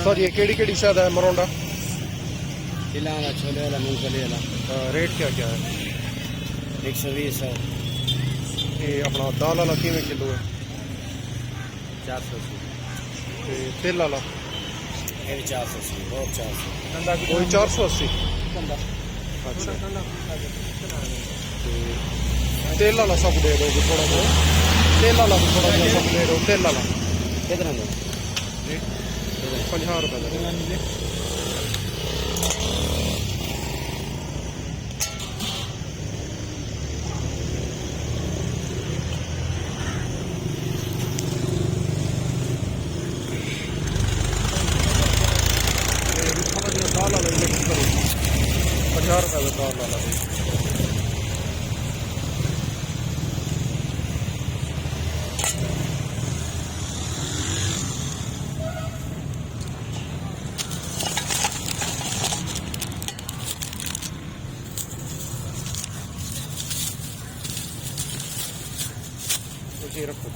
Sir ये केड़ी शायद है मरोंडा तिला वाला, छोले वाला, मूंगफली वाला। रेट क्या क्या है? 120 है। ये अपना दाल वाला किमें किलो है? 480। तेल वाला ये भी 480, बहुत 400। कोई 480। अच्छा तेल वाला सब दे दो थोड़ा बहुत, तेल वाला भी थोड़ा सा सब दे दो। तेल वाला कितना दो? 50 रुपये का। दाल वाला मिक्स करो, 50 रुपये का दाल वाला भी। ये रखो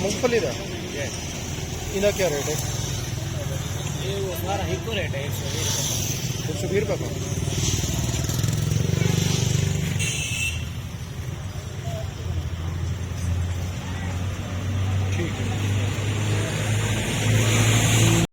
मूंगफली का इनका क्या रेट है? ये वो सारा ही को रेट है 120 रुपये। 120 रुपये का।